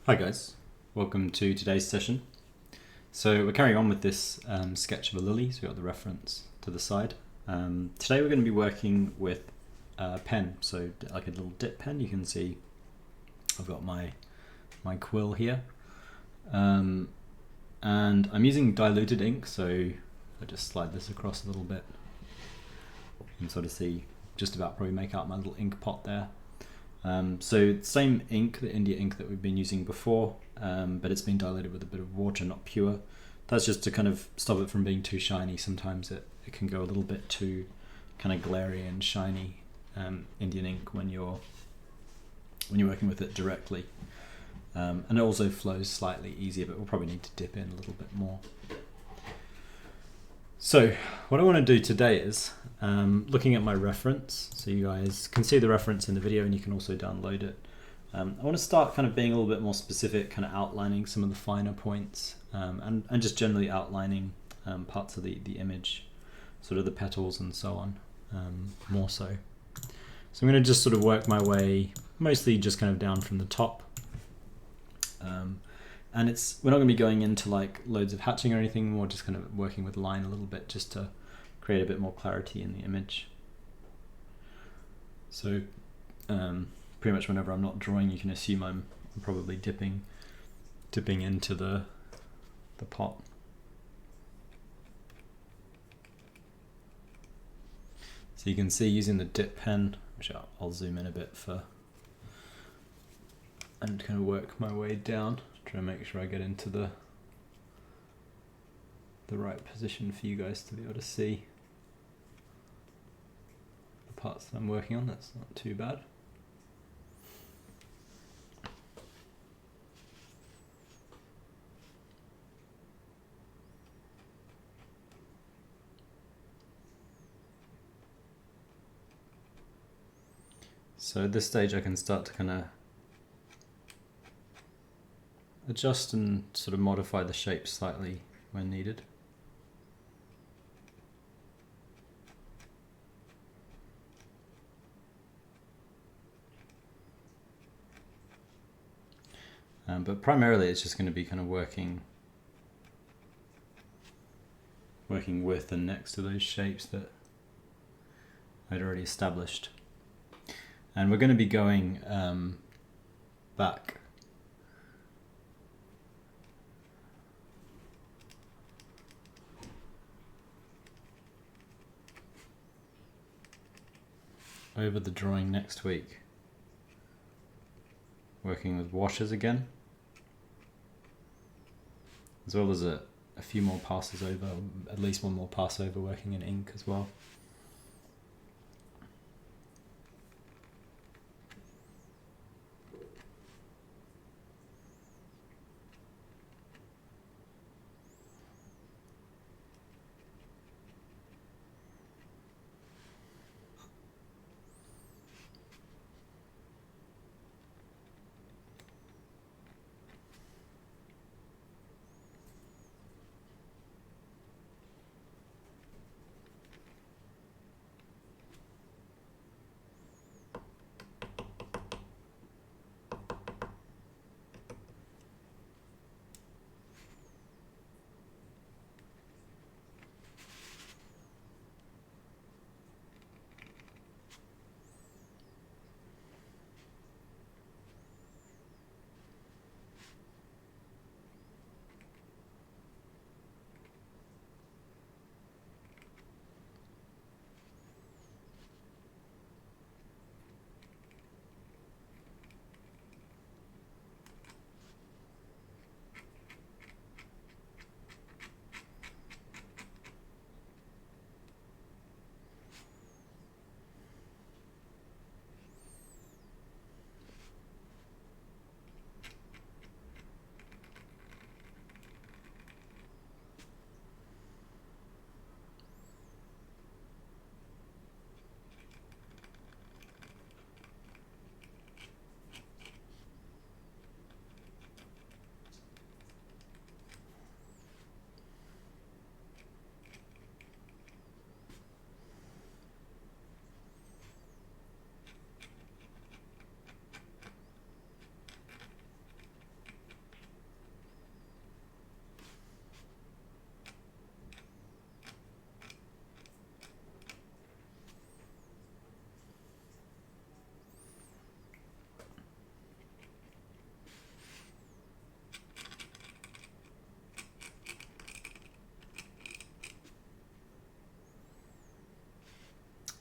Hi guys, welcome to today's session. So we're carrying on with this sketch of a lily, so we've got the reference to the side. Today we're going to be working with a pen, so like a little dip pen. You can see I've got my quill here. And I'm using diluted ink, so I just slide this across a little bit. You can sort of see just about probably make out my little ink pot there. So same ink, the India ink that we've been using before, but it's been diluted with a bit of water, not pure. That's just to kind of stop it from being too shiny. Sometimes it can go a little bit too kind of glary and shiny Indian ink when you're working with it directly. And it also flows slightly easier, but we'll probably need to dip in a little bit more. So what I want to do today is looking at my reference, so you guys can see the reference in the video and you can also download it. I want to start kind of being a little bit more specific, kind of outlining some of the finer points and just generally outlining parts of the image, sort of the petals and so on, more so. So I'm going to just sort of work my way mostly just kind of down from the top. And we're not going to be going into like loads of hatching or anything, more just kind of working with line a little bit just to create a bit more clarity in the image. So pretty much whenever I'm not drawing, you can assume I'm probably dipping into the pot. So you can see using the dip pen, which I'll zoom in a bit and kind of work my way down, try to make sure I get into the right position for you guys to be able to see the parts that I'm working on. That's not too bad. So at this stage I can start to kind of adjust and sort of modify the shape slightly when needed. But primarily it's just going to be kind of working with and next to those shapes that I'd already established. And we're going to be going back over the drawing next week, working with washes again, as well as a few more passes over, at least one more pass over working in ink as well.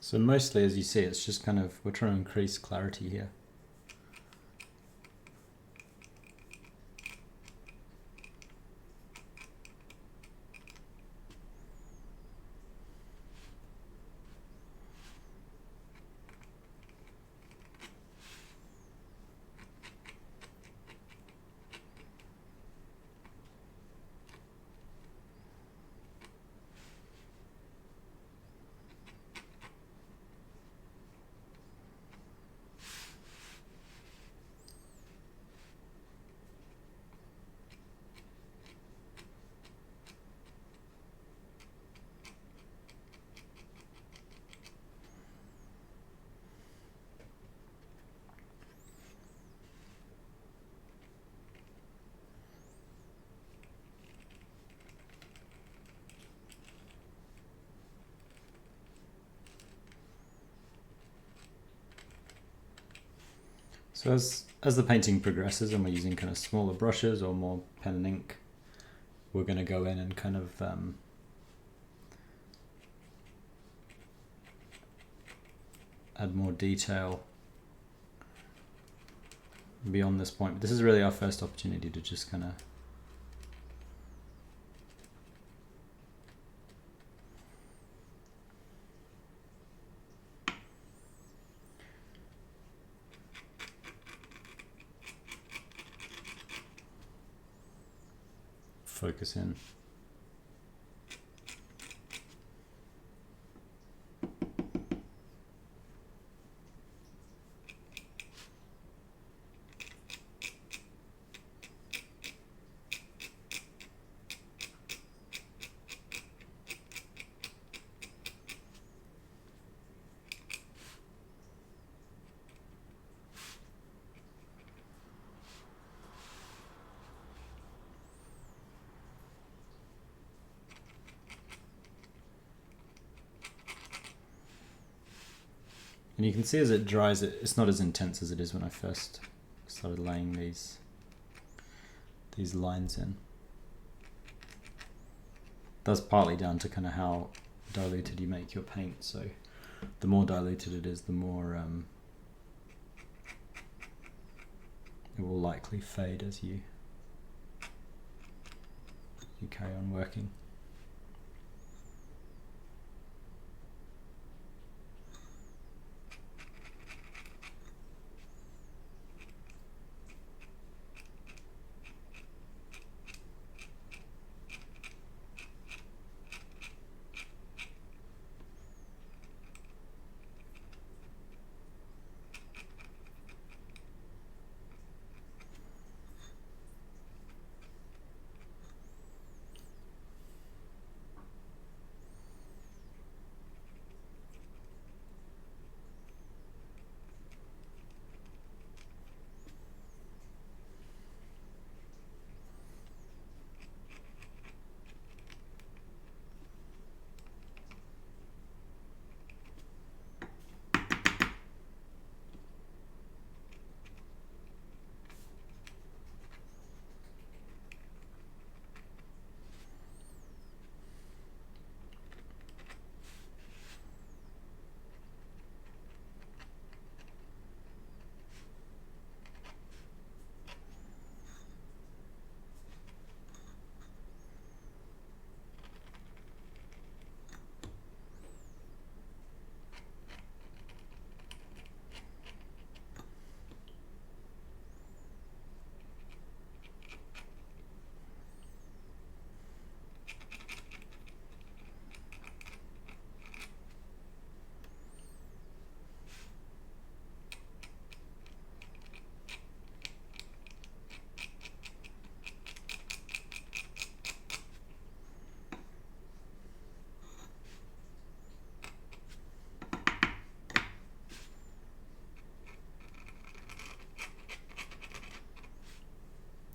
So mostly, as you see, it's just kind of, we're trying to increase clarity here. So as the painting progresses and we're using kind of smaller brushes or more pen and ink, we're going to go in and kind of add more detail beyond this point. But this is really our first opportunity to just kind of focus in. And you can see as it dries, it's not as intense as it is when I first started laying these lines in. That's partly down to kind of how diluted you make your paint. So the more diluted it is, the more it will likely fade as you carry on working.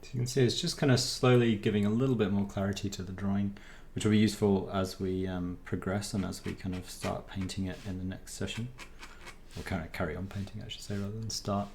So you can see it's just kind of slowly giving a little bit more clarity to the drawing, which will be useful as we progress and as we kind of start painting it in the next session. Or kind of carry on painting, I should say, rather than start.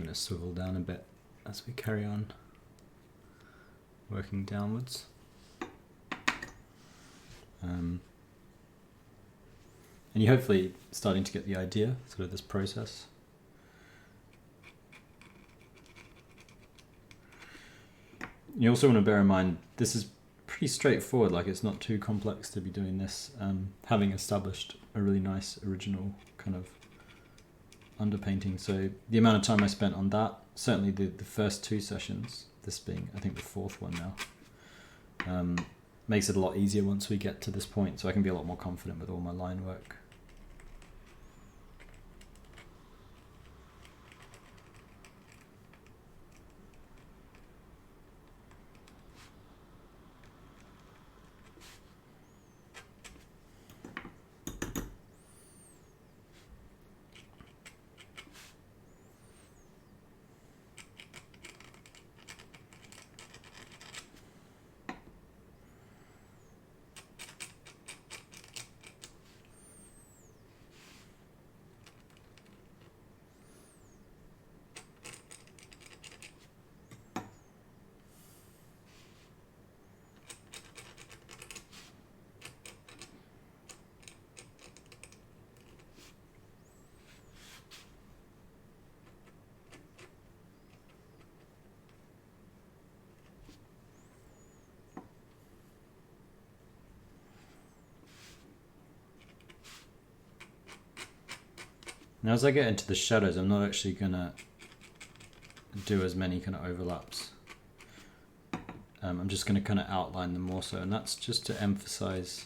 going to swivel down a bit as we carry on working downwards. And you're hopefully starting to get the idea, sort of this process. You also want to bear in mind, this is pretty straightforward, like it's not too complex to be doing this, having established a really nice original kind of underpainting. So the amount of time I spent on that, certainly the first 2 sessions, this being I think the 4th one now, makes it a lot easier once we get to this point, so I can be a lot more confident with all my line work. Now as I get into the shadows, I'm not actually going to do as many kind of overlaps. I'm just going to kind of outline them more so, and that's just to emphasize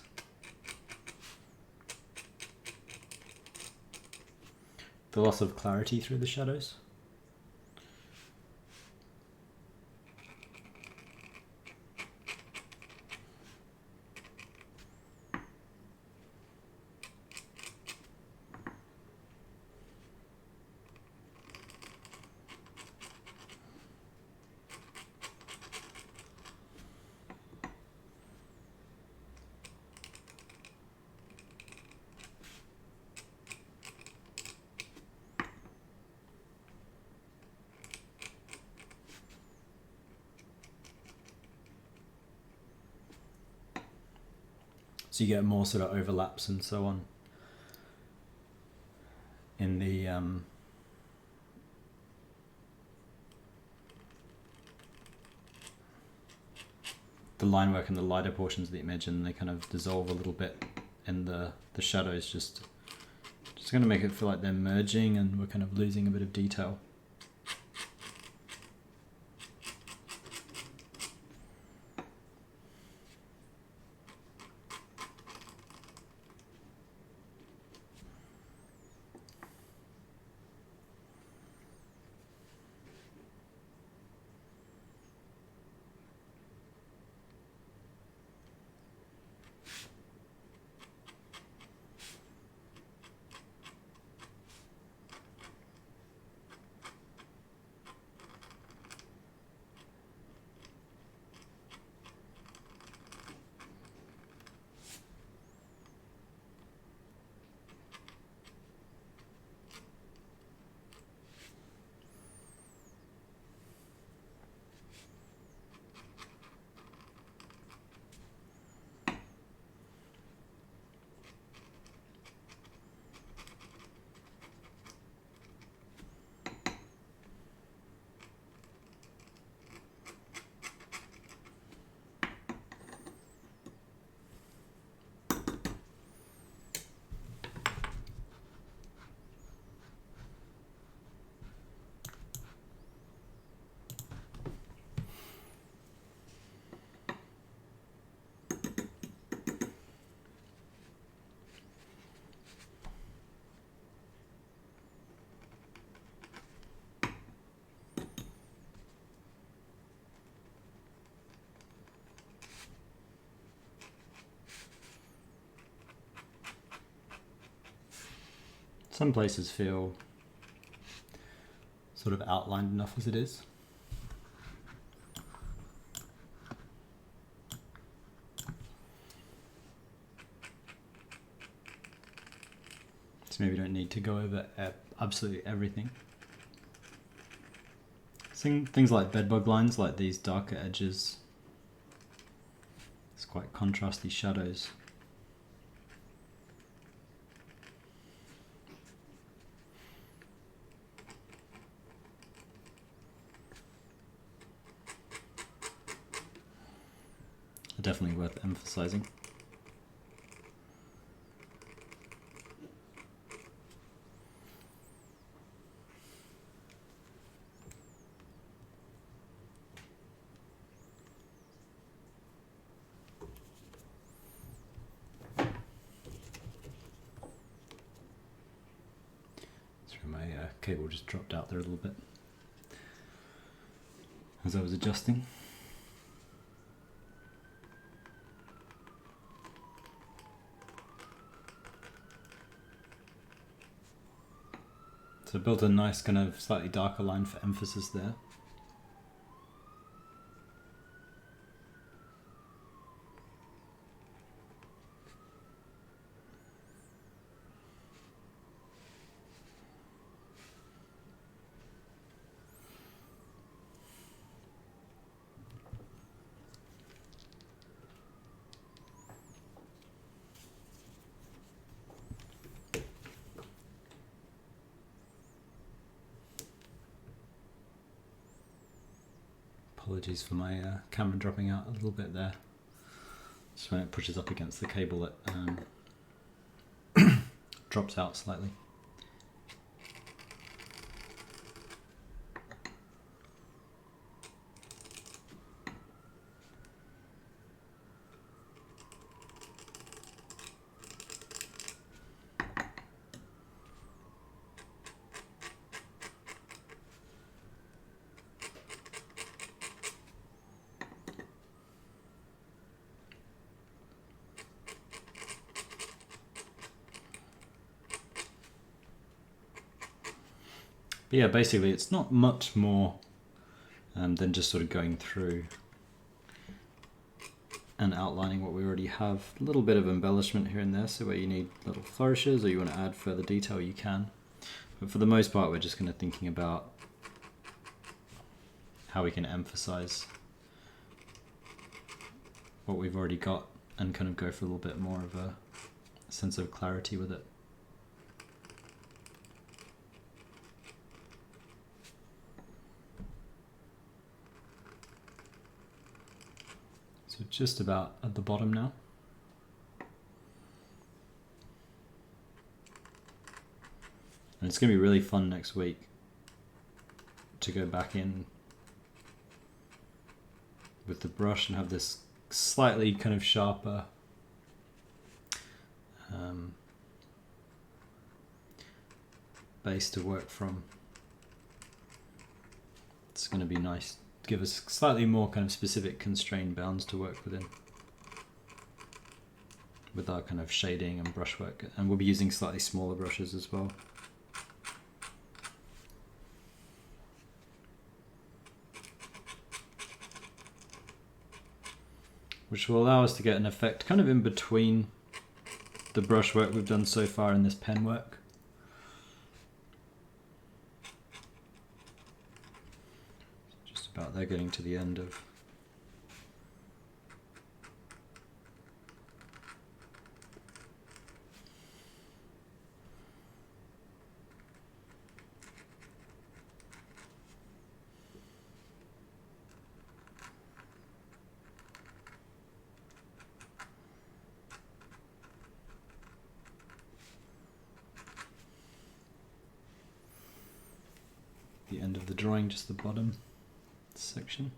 the loss of clarity through the shadows. So you get more sort of overlaps and so on in the line work and the lighter portions of the image, and they kind of dissolve a little bit in the shadows, just going to make it feel like they're merging and we're kind of losing a bit of detail. Some places feel sort of outlined enough as it is. So maybe we don't need to go over absolutely everything. Things like bedbug lines, like these darker edges. It's quite contrasty shadows. Are definitely worth emphasizing. My cable just dropped out there a little bit as I was adjusting. So I built a nice kind of slightly darker line for emphasis there. Apologies for my camera dropping out a little bit there. Just when it pushes up against the cable it drops out slightly. But yeah, basically it's not much more than just sort of going through and outlining what we already have. A little bit of embellishment here and there, so where you need little flourishes or you want to add further detail, you can. But for the most part, we're just kind of thinking about how we can emphasize what we've already got and kind of go for a little bit more of a sense of clarity with it. So just about at the bottom now. And it's going to be really fun next week to go back in with the brush and have this slightly kind of sharper base to work from. It's going to be nice. Give us slightly more kind of specific constrained bounds to work within with our kind of shading and brushwork, and we'll be using slightly smaller brushes as well. Which will allow us to get an effect kind of in between the brushwork we've done so far and this pen work. About there, getting to the end of the end of the drawing, just the bottom section.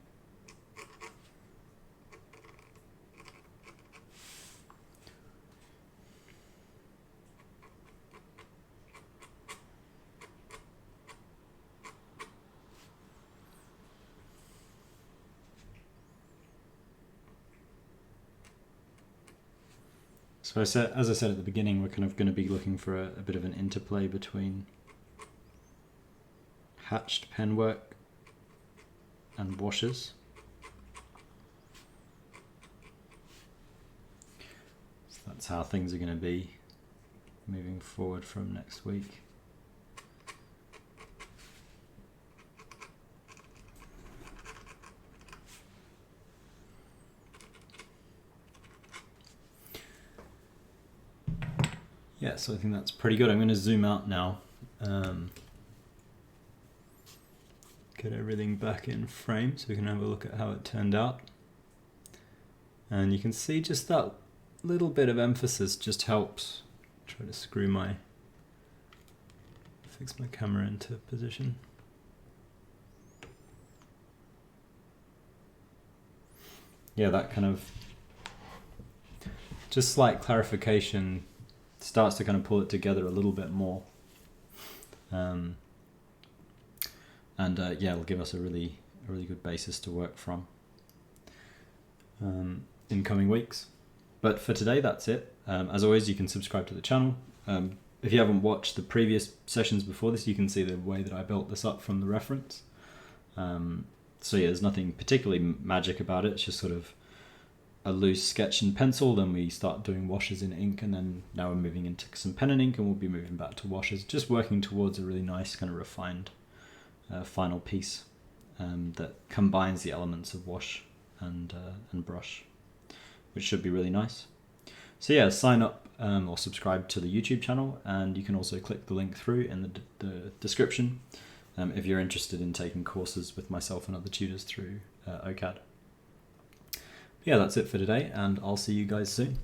So as I said at the beginning, we're kind of going to be looking for a bit of an interplay between hatched pen work and washes. So that's how things are going to be moving forward from next week. Yeah, so I think that's pretty good. I'm going to zoom out now. Get everything back in frame so we can have a look at how it turned out. And you can see just that little bit of emphasis just helps. Try to fix my camera into position. Yeah, that kind of just slight clarification starts to kind of pull it together a little bit more. Yeah, it'll give us a really good basis to work from in coming weeks. But for today, that's it. As always, you can subscribe to the channel. If you haven't watched the previous sessions before this, you can see the way that I built this up from the reference. So yeah, there's nothing particularly magic about it. It's just sort of a loose sketch and pencil, then we start doing washes in ink, and then now we're moving into some pen and ink, and we'll be moving back to washes, just working towards a really nice kind of refined final piece that combines the elements of wash and brush, which should be really nice. So yeah, sign up or subscribe to the YouTube channel, and you can also click the link through in the description if you're interested in taking courses with myself and other tutors through OCAD. Yeah, that's it for today, and I'll see you guys soon.